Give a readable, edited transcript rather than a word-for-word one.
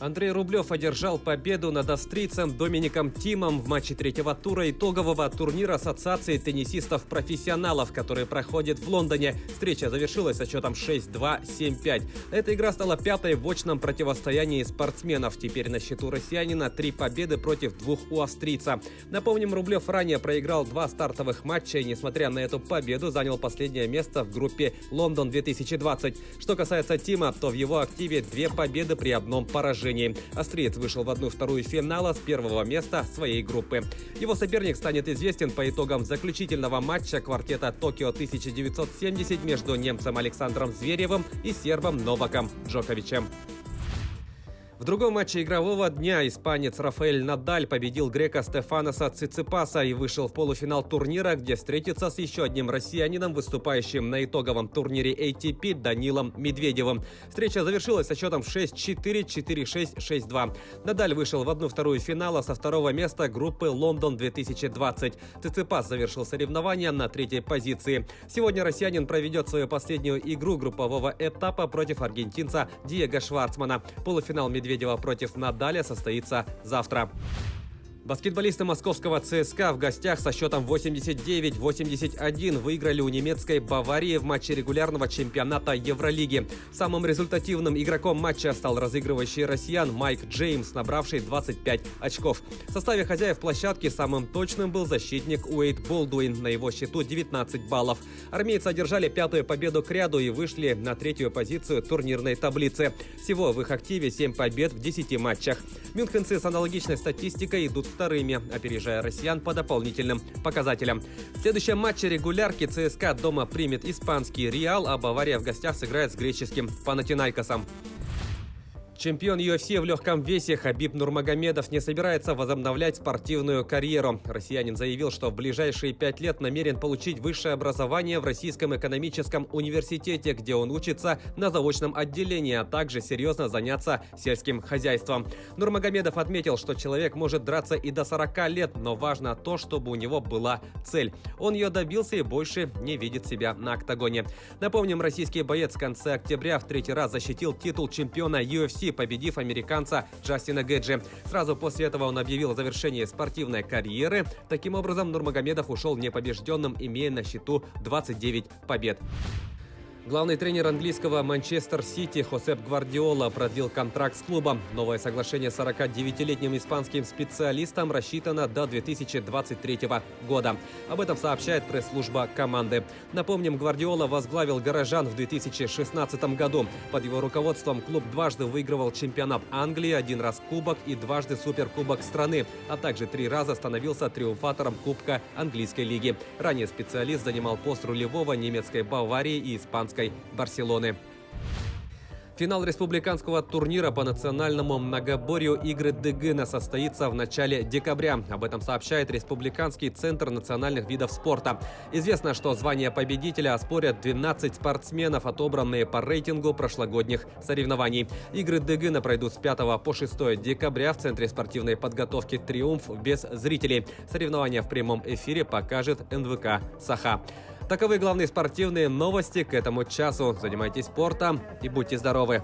Андрей Рублев одержал победу над австрийцем Домиником Тимом в матче третьего тура итогового турнира Ассоциации теннисистов-профессионалов, который проходит в Лондоне. Встреча завершилась со счетом 6-2, 7-5. Эта игра стала пятой в очном противостоянии спортсменов. Теперь на счету россиянина 3 победы против 2 у австрийца. Напомним, Рублев ранее проиграл 2 стартовых матча и, несмотря на эту победу, занял последнее место в группе Лондон 2020. Что касается Тима, то в его активе 2 победы при одном поражении. Австриец вышел в 1/2 финала с первого места своей группы. Его соперник станет известен по итогам заключительного матча квартета Токио 1970 между немцем Александром Зверевым и сербом Новаком Джоковичем. В другом матче игрового дня испанец Рафаэль Надаль победил грека Стефаноса Циципаса и вышел в полуфинал турнира, где встретится с еще одним россиянином, выступающим на итоговом турнире ATP Данилом Медведевым. Встреча завершилась со счетом 6-4, 4-6, 6-2. Надаль вышел в 1/2 финала со второго места группы Лондон 2020. Циципас завершил соревнования на 3-й позиции. Сегодня россиянин проведет свою последнюю игру группового этапа против аргентинца Диего Шварцмана. Полуфинал Медведева против Надаля состоится завтра. Баскетболисты московского ЦСКА в гостях со счетом 89-81 выиграли у немецкой Баварии в матче регулярного чемпионата Евролиги. Самым результативным игроком матча стал разыгрывающий россиян Майк Джеймс, набравший 25 очков. В составе хозяев площадки самым точным был защитник Уэйд Болдуин. На его счету 19 баллов. Армейцы одержали 5-ю победу к ряду и вышли на 3-ю позицию турнирной таблицы. Всего в их активе 7 побед в 10 матчах. Мюнхенцы с аналогичной статистикой идут вторыми, опережая россиян по дополнительным показателям. В следующем матче регулярки ЦСКА дома примет испанский Реал, а Бавария в гостях сыграет с греческим Панатинайкосом. Чемпион UFC в легком весе Хабиб Нурмагомедов не собирается возобновлять спортивную карьеру. Россиянин заявил, что в ближайшие 5 лет намерен получить высшее образование в Российском экономическом университете, где он учится на заочном отделении, а также серьезно заняться сельским хозяйством. Нурмагомедов отметил, что человек может драться и до 40 лет, но важно то, чтобы у него была цель. Он ее добился и больше не видит себя на октагоне. Напомним, российский боец в конце октября в 3-й раз защитил титул чемпиона UFC, победив американца Джастина Гэджи. Сразу после этого он объявил о завершении спортивной карьеры. Таким образом, Нурмагомедов ушел непобежденным, имея на счету 29 побед. Главный тренер английского Манчестер Сити Хосеп Гвардиола продлил контракт с клубом. Новое соглашение с 49-летним испанским специалистом рассчитано до 2023 года. Об этом сообщает пресс-служба команды. Напомним, Гвардиола возглавил горожан в 2016 году. Под его руководством клуб дважды выигрывал чемпионат Англии, 1 раз кубок и дважды суперкубок страны, а также 3 раза становился триумфатором Кубка английской лиги. Ранее специалист занимал пост рулевого немецкой Баварии и испанской Барселоны. Финал республиканского турнира по национальному многоборью «Игры Дегына» состоится в начале декабря. Об этом сообщает Республиканский центр национальных видов спорта. Известно, что звание победителя оспорят 12 спортсменов, отобранные по рейтингу прошлогодних соревнований. «Игры Дегына» пройдут с 5 по 6 декабря в Центре спортивной подготовки «Триумф» без зрителей. Соревнования в прямом эфире покажет НВК «Саха». Таковы главные спортивные новости к этому часу. Занимайтесь спортом и будьте здоровы!